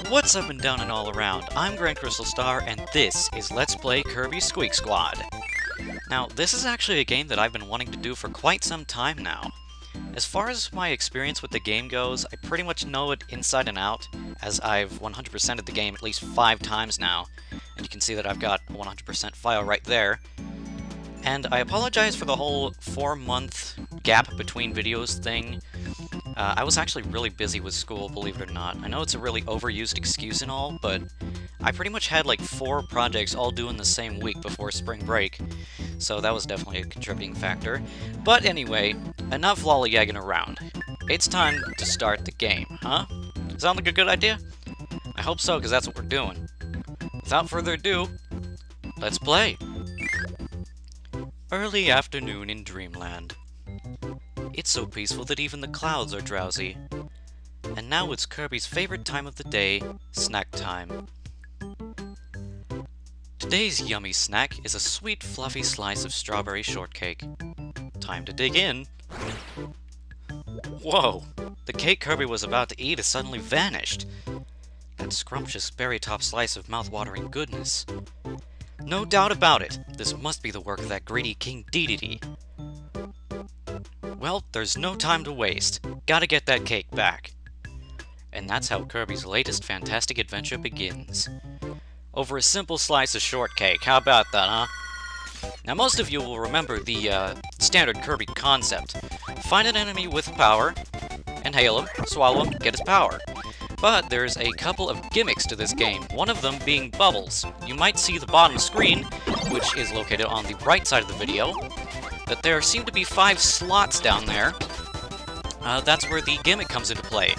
What's up and down and all around? I'm Grand Crystal Star, and this is Let's Play Kirby Squeak Squad. Now, this is actually a game that I've been wanting to do for quite some time now. As far as my experience with the game goes, I pretty much know it inside and out, as I've 100%ed the game at least 5 times now, and you can see that I've got a 100% file right there. And I apologize for the whole 4-month gap between videos thing. I was actually really busy with school, believe it or not. I know it's a really overused excuse and all, but I pretty much had like 4 projects all due in the same week before spring break, so that was definitely a contributing factor. But anyway, enough lollygagging around. It's time to start the game, huh? Sound like a good idea? I hope so, because that's what we're doing. Without further ado, let's play! Early afternoon in Dreamland. It's so peaceful that even the clouds are drowsy. And now it's Kirby's favorite time of the day, snack time. Today's yummy snack is a sweet, fluffy slice of strawberry shortcake. Time to dig in. Whoa! The cake Kirby was about to eat has suddenly vanished. That scrumptious berry-top slice of mouth-watering goodness. No doubt about it, this must be the work of that greedy King Dedede. Well, there's no time to waste. Gotta get that cake back. And that's how Kirby's latest fantastic adventure begins. Over a simple slice of shortcake, how about that, huh? Now most of you will remember the standard Kirby concept. Find an enemy with power, inhale him, swallow him, get his power. But there's a couple of gimmicks to this game, one of them being bubbles. You might see the bottom screen, which is located on the right side of the video, that there seem to be 5 slots down there. That's where the gimmick comes into play.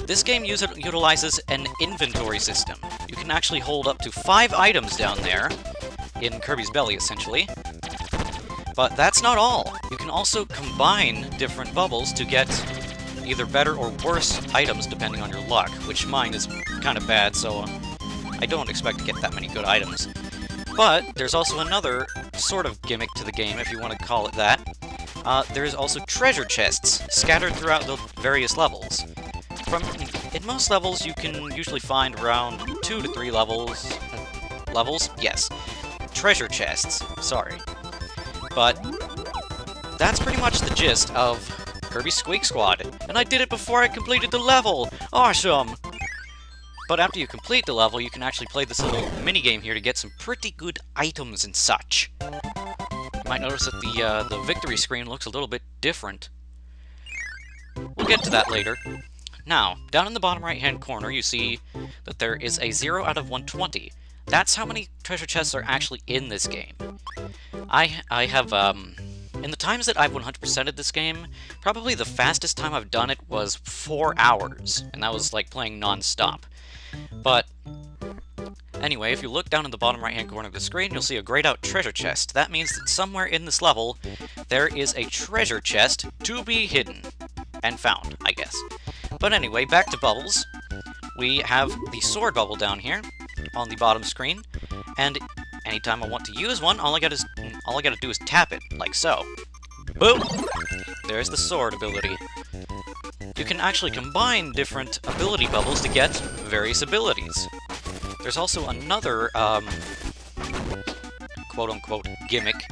This game utilizes an inventory system. You can actually hold up to 5 items down there, in Kirby's belly essentially. But that's not all. You can also combine different bubbles to get either better or worse items depending on your luck, which mine is kind of bad, so I don't expect to get that many good items. But there's also another sort of gimmick to the game, if you want to call it that. There's also treasure chests scattered throughout the various levels. In most levels, you can usually find around 2 to 3 levels. Levels? Yes. Treasure chests. Sorry. But that's pretty much the gist of Kirby Squeak Squad. And I did it before I completed the level! Awesome! But after you complete the level, you can actually play this little minigame here to get some pretty good items and such. You might notice that the victory screen looks a little bit different. We'll get to that later. Now, down in the bottom right-hand corner, you see that there is a 0 out of 120. That's how many treasure chests are actually in this game. I have, in the times that I've 100%ed this game, probably the fastest time I've done it was 4 hours, and that was like playing non-stop. But anyway, if you look down in the bottom right-hand corner of the screen, you'll see a grayed out treasure chest. That means that somewhere in this level, there is a treasure chest to be hidden. And found, I guess. But anyway, back to bubbles. We have the sword bubble down here on the bottom screen, and anytime I want to use one, all I gotta do is tap it, like so. Boom! There's the sword ability. You can actually combine different ability bubbles to get various abilities. There's also another, quote-unquote, gimmick.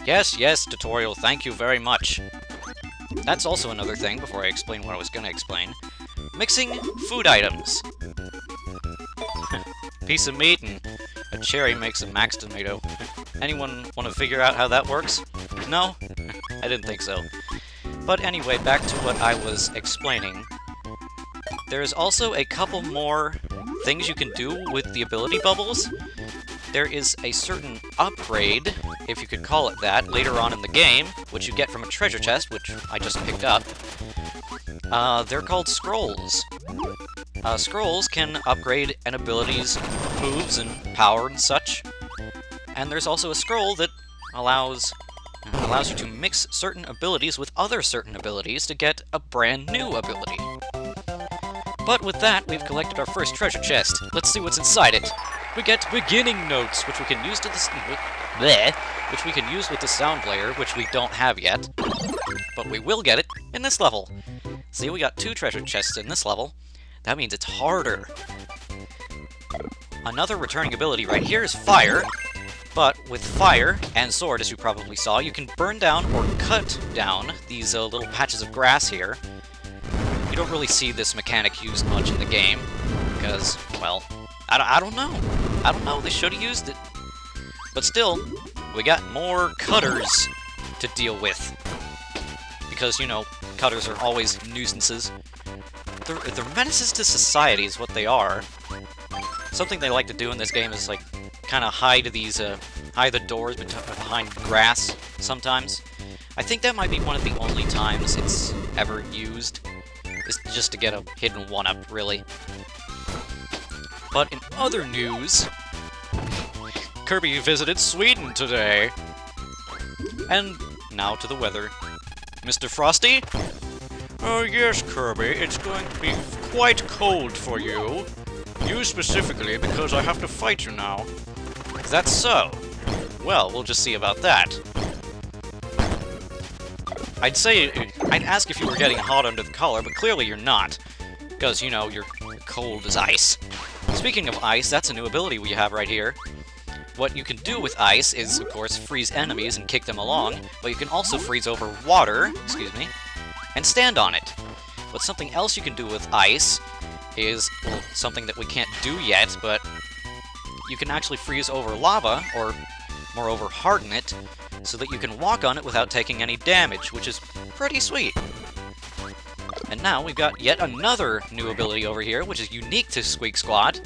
Yes, tutorial, thank you very much. That's also another thing, before I explain what I was gonna explain. Mixing food items. Piece of meat and a cherry makes a max tomato. Anyone want to figure out how that works? No? I didn't think so. But anyway, back to what I was explaining. There's also a couple more things you can do with the ability bubbles. There is a certain upgrade, if you could call it that, later on in the game, which you get from a treasure chest, which I just picked up. They're called scrolls. Scrolls can upgrade an ability's moves and power and such. And there's also a scroll that allows you to mix certain abilities with other certain abilities to get a brand new ability. But with that, we've collected our first treasure chest. Let's see what's inside it. We get beginning notes, which we can use with the sound player, which we don't have yet. But we will get it in this level. See, we got 2 treasure chests in this level. That means it's harder. Another returning ability right here is fire. But with fire and sword, as you probably saw, you can burn down or cut down these little patches of grass here. You don't really see this mechanic used much in the game, because, well, I don't know. I don't know, they should have used it. But still, we got more cutters to deal with. Because, you know, cutters are always nuisances. They're menaces to society is what they are. Something they like to do in this game is, like, kind of hide the doors behind grass sometimes. I think that might be one of the only times it's ever used, is just to get a hidden one-up, really. But in other news, Kirby visited Sweden today. And now to the weather. Mr. Frosty? Oh yes, Kirby, it's going to be quite cold for you. You specifically, because I have to fight you now. Is that so? Well, we'll just see about that. I'd ask if you were getting hot under the collar, but clearly you're not. Because, you know, you're cold as ice. Speaking of ice, that's a new ability we have right here. What you can do with ice is, of course, freeze enemies and kick them along, but you can also freeze over water, and stand on it. But something else you can do with ice is, well, something that we can't do yet, but you can actually freeze over lava, or moreover harden it, so that you can walk on it without taking any damage, which is pretty sweet. And now we've got yet another new ability over here, which is unique to Squeak Squad,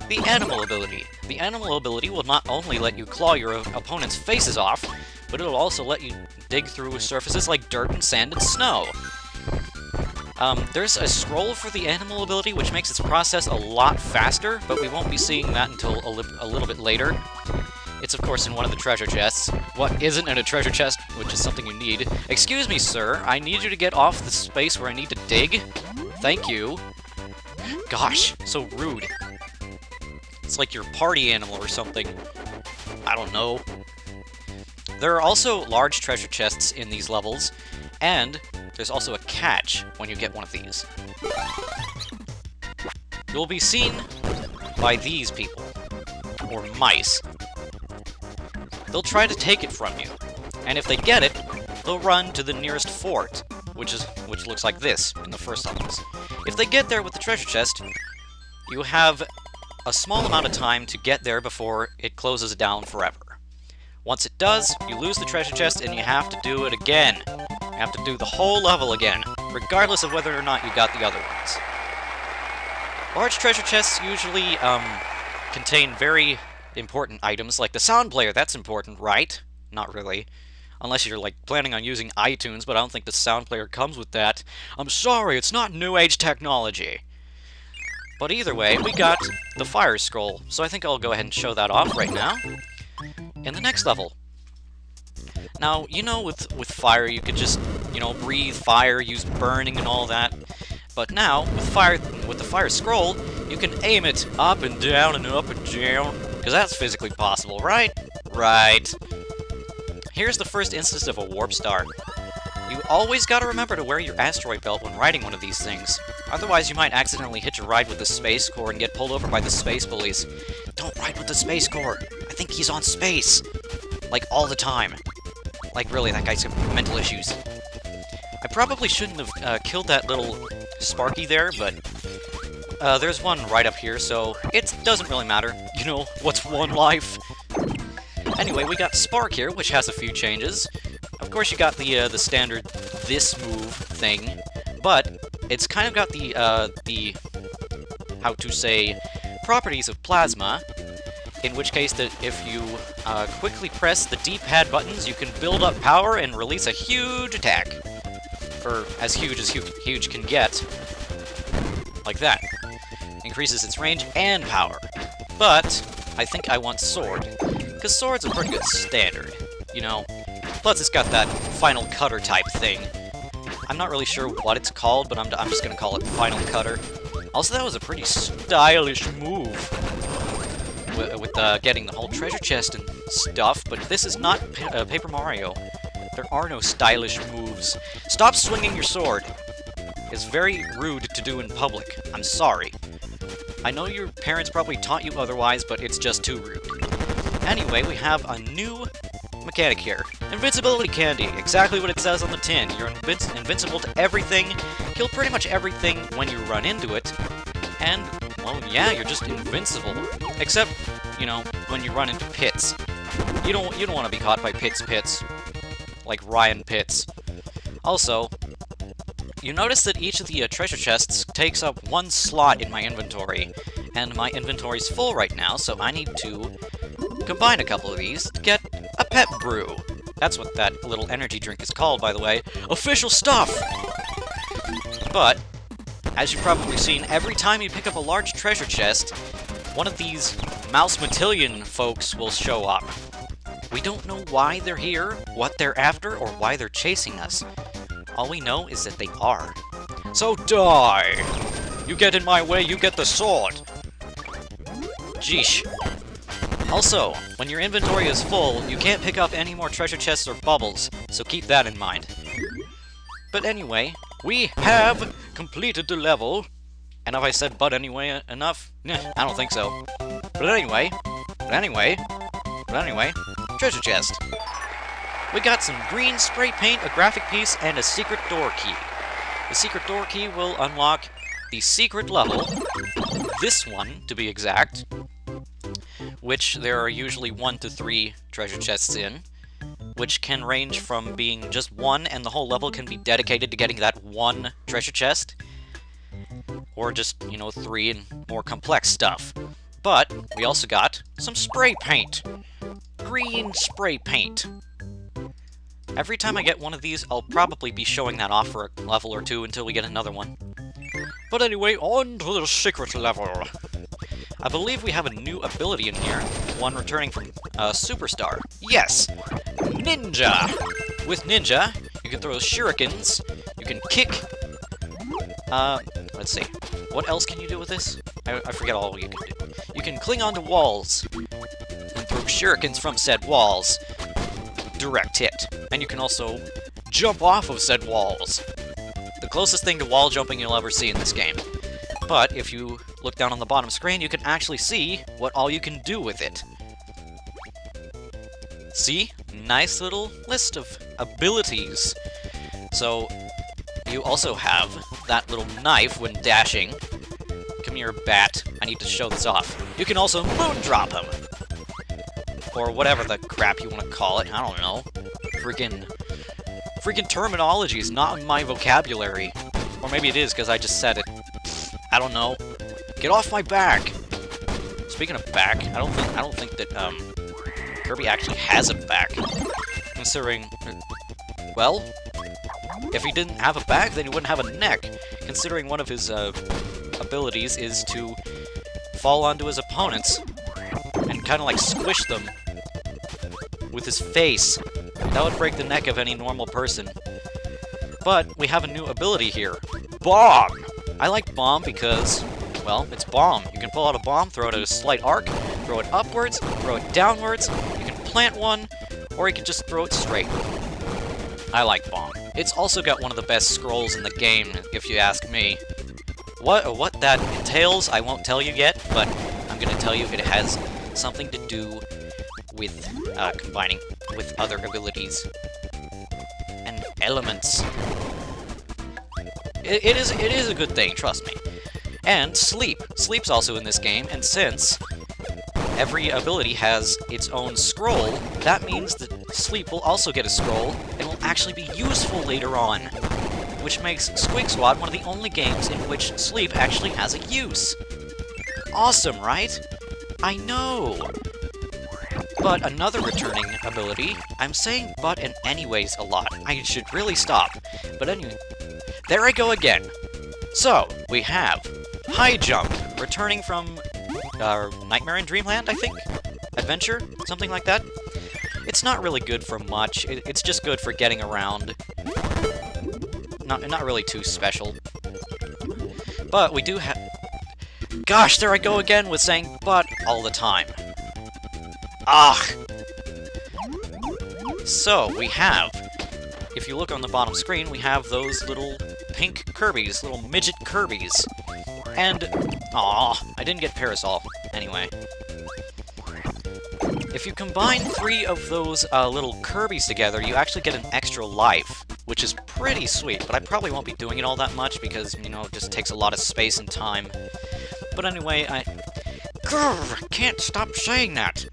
the Animal ability. The Animal ability will not only let you claw your opponent's faces off, but it'll also let you dig through surfaces like dirt and sand and snow. There's a scroll for the Animal ability, which makes its process a lot faster, but we won't be seeing that until a little bit later. It's, of course, in one of the treasure chests. What isn't in a treasure chest, which is something you need. Excuse me, sir. I need you to get off the space where I need to dig. Thank you. Gosh, so rude. It's like your party animal or something. I don't know. There are also large treasure chests in these levels, and there's also a catch when you get one of these. You'll be seen by these people, or mice. They'll try to take it from you, and if they get it, they'll run to the nearest fort, which looks like this in the first levels. If they get there with the treasure chest, you have a small amount of time to get there before it closes down forever. Once it does, you lose the treasure chest and you have to do it again. You have to do the whole level again, regardless of whether or not you got the other ones. Large treasure chests usually contain very important items, like the sound player. That's important, right? Not really. Unless you're, like, planning on using iTunes, but I don't think the sound player comes with that. I'm sorry, it's not New Age technology. But either way, we got the fire scroll, so I think I'll go ahead and show that off right now. In the next level. Now, you know, with fire, you could just, you know, breathe fire, use burning and all that. But now, with the fire scroll, you can aim it up and down and up and down. Because that's physically possible, right? Right. Here's the first instance of a warp star. You always gotta remember to wear your asteroid belt when riding one of these things. Otherwise, you might accidentally hitch a ride with the Space Corps and get pulled over by the space police. Don't ride with the Space Corps! I think he's on space! Like, all the time. Like, really, that guy's got mental issues. I probably shouldn't have killed that little Sparky there, but there's one right up here, so it doesn't really matter. You know, what's one life? Anyway, we got Spark here, which has a few changes. Of course, you got the standard this move thing, but it's kind of got the how to say, properties of Plasma, in which case that if you quickly press the D-pad buttons, you can build up power and release a huge attack. Or as huge can get. Like that. Increases its range and power. But I think I want Sword, because Sword's a pretty good standard, you know. Plus it's got that Final Cutter type thing. I'm not really sure what it's called, but I'm just gonna call it Final Cutter. Also, that was a pretty stylish move with getting the whole treasure chest and stuff, but this is not Paper Mario. There are no stylish moves. Stop swinging your sword. is very rude to do in public. I'm sorry. I know your parents probably taught you otherwise, but it's just too rude. Anyway, we have a new mechanic here. Invincibility candy, exactly what it says on the tin. You're invincible to everything, kill pretty much everything when you run into it, and, well, yeah, you're just invincible. Except, you know, when you run into pits. You don't want to be caught by pits. Like Ryan Pitts. Also, you notice that each of the treasure chests takes up one slot in my inventory, and my inventory's full right now, so I need to combine a couple of these to get a pet brew. That's what that little energy drink is called, by the way. Official stuff! But, as you've probably seen, every time you pick up a large treasure chest, one of these Mouse Matillion folks will show up. We don't know why they're here, what they're after, or why they're chasing us. All we know is that they are. So die! You get in my way, you get the sword! Jeesh. Also, when your inventory is full, you can't pick up any more treasure chests or bubbles, so keep that in mind. But anyway, we have completed the level. And have I said but anyway enough? Nah, I don't think so. But anyway, treasure chest. We got some green spray paint, a graphic piece, and a secret door key. The secret door key will unlock the secret level, this one to be exact, which there are usually 1 to 3 treasure chests in, which can range from being just one and the whole level can be dedicated to getting that one treasure chest, or just, you know, 3 and more complex stuff. But we also got some spray paint. Green spray paint. Every time I get one of these, I'll probably be showing that off for a level or two until we get another one. But anyway, on to the secret level. I believe we have a new ability in here, one returning from Superstar. Yes! Ninja! With Ninja, you can throw shurikens, you can kick... let's see. What else can you do with this? I forget all you can do. You can cling onto walls, and throw shurikens from said walls. Direct hit. And you can also jump off of said walls. The closest thing to wall jumping you'll ever see in this game. But if you look down on the bottom screen, you can actually see what all you can do with it. See? Nice little list of abilities. So, you also have that little knife when dashing. Come here, bat. I need to show this off. You can also moondrop him. Or whatever the crap you want to call it. I don't know. Freaking terminology is not in my vocabulary. Or maybe it is, because I just said it. I don't know. Get off my back! Speaking of back, I don't think that, Kirby actually has a back. Considering... Well... If he didn't have a back, then he wouldn't have a neck. Considering one of his, abilities is to fall onto his opponents and kind of like squish them with his face. That would break the neck of any normal person. But we have a new ability here. Bomb! I like bomb because, well, it's bomb. You can pull out a bomb, throw it at a slight arc, throw it upwards, throw it downwards, you can plant one, or you can just throw it straight. I like bomb. It's also got one of the best scrolls in the game, if you ask me. What that entails, I won't tell you yet, but I'm gonna tell you it has something to do with combining with other abilities and elements. It is a good thing, trust me. And sleep. Sleep's also in this game, and since every ability has its own scroll, that means that sleep will also get a scroll and will actually be useful later on. Which makes Squeak Squad one of the only games in which sleep actually has a use. Awesome, right? I know! But another returning ability, I'm saying but and anyways a lot, I should really stop. But anyway, there I go again. So, we have High Jump, returning from Nightmare in Dreamland, I think? Adventure? Something like that? It's not really good for much, it's just good for getting around. Not really too special. But we do have... Gosh, there I go again with saying but all the time. Ah! So, we have if you look on the bottom screen, we have those little pink Kirbys, little midget Kirbys. And, aw, I didn't get Parasol. Anyway. If you combine 3 of those little Kirbys together, you actually get an extra life, which is pretty sweet, but I probably won't be doing it all that much because, you know, it just takes a lot of space and time. But anyway, Grrr, I can't stop saying that!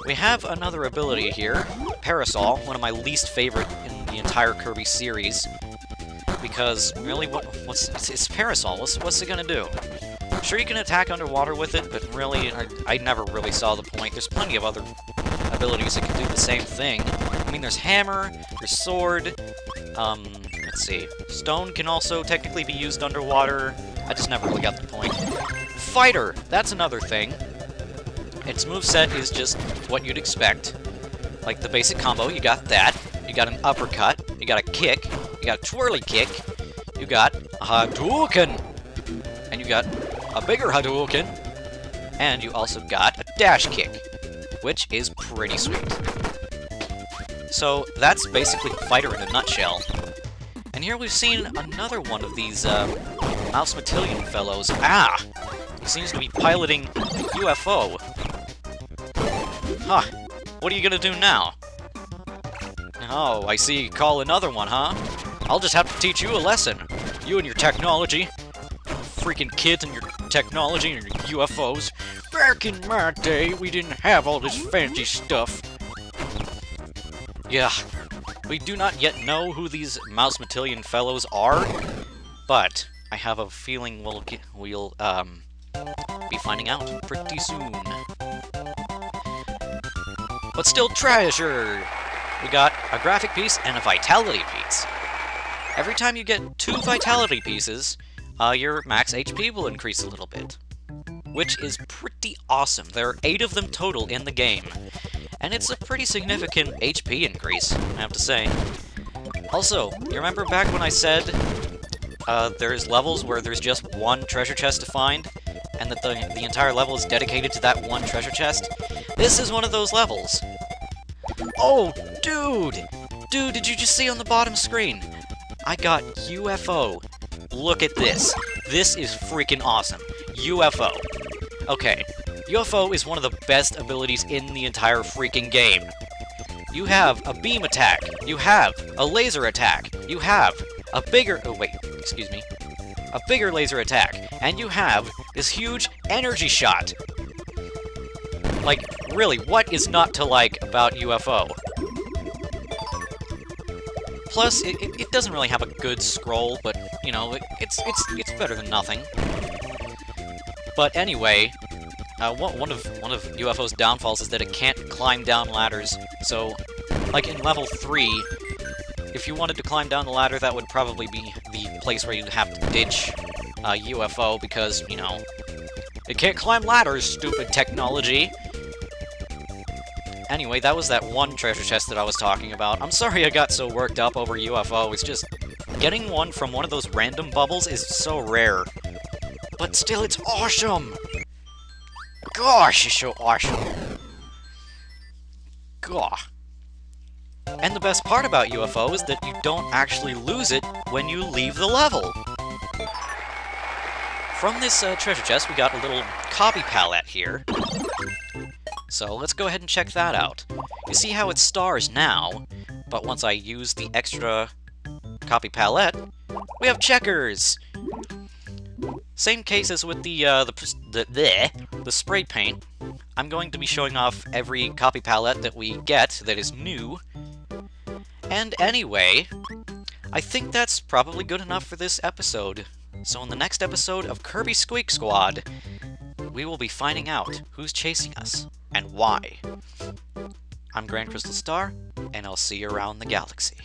We have another ability here, Parasol, one of my least favorite in the entire Kirby series. Because, really, it's Parasol, what's it gonna do? Sure, you can attack underwater with it, but really, I never really saw the point. There's plenty of other abilities that can do the same thing. I mean, there's Hammer, there's Sword, let's see. Stone can also technically be used underwater. I just never really got the point. Fighter! That's another thing. Its moveset is just what you'd expect. Like the basic combo, you got that. You got an uppercut, you got a kick, you got a twirly kick, you got a Hadouken! And you got a bigger Hadouken, and you also got a dash kick, which is pretty sweet. So that's basically Fighter in a nutshell. And here we've seen another one of these Mouse Matillion fellows. Ah! He seems to be piloting a UFO. Huh. What are you gonna do now? Oh, I see you call another one, huh? I'll just have to teach you a lesson. You and your technology. Freaking kids and your technology and your UFOs. Back in my day, we didn't have all this fancy stuff. Yeah, we do not yet know who these Mouse Matillion fellows are, but I have a feeling we'll be finding out pretty soon. But still treasure! We got a graphic piece and a vitality piece. Every time you get 2 vitality pieces, your max HP will increase a little bit, which is pretty awesome. There are 8 of them total in the game, and it's a pretty significant HP increase, I have to say. Also, you remember back when I said there's levels where there's just 1 treasure chest to find, and that the entire level is dedicated to that 1 treasure chest? This is one of those levels. Oh, dude! Dude, did you just see on the bottom screen? I got UFO. Look at this. This is freaking awesome. UFO. Okay, UFO is one of the best abilities in the entire freaking game. You have a beam attack. You have a laser attack. You have a bigger... Oh, wait. Excuse me. A bigger laser attack. And you have this huge energy shot. Like, really, what is not to like about UFO? Plus, it doesn't really have a good scroll, but, you know, it's better than nothing. But anyway, one of UFO's downfalls is that it can't climb down ladders. So, like in level 3, if you wanted to climb down the ladder, that would probably be the place where you'd have to ditch UFO because, you know, it can't climb ladders, stupid technology. Anyway, that was that 1 treasure chest that I was talking about. I'm sorry I got so worked up over UFO. It's just, getting one from one of those random bubbles is so rare. But still, it's awesome! Gosh, it's so awesome! Gah. And the best part about UFO is that you don't actually lose it when you leave the level. From this treasure chest, we got a little copy palette here. So let's go ahead and check that out. You see how it stars now, but once I use the extra copy palette, we have checkers! Same case as with the spray paint. I'm going to be showing off every copy palette that we get that is new. And anyway, I think that's probably good enough for this episode. So in the next episode of Kirby Squeak Squad, we will be finding out who's chasing us and why. I'm Grand Crystal Star, and I'll see you around the galaxy.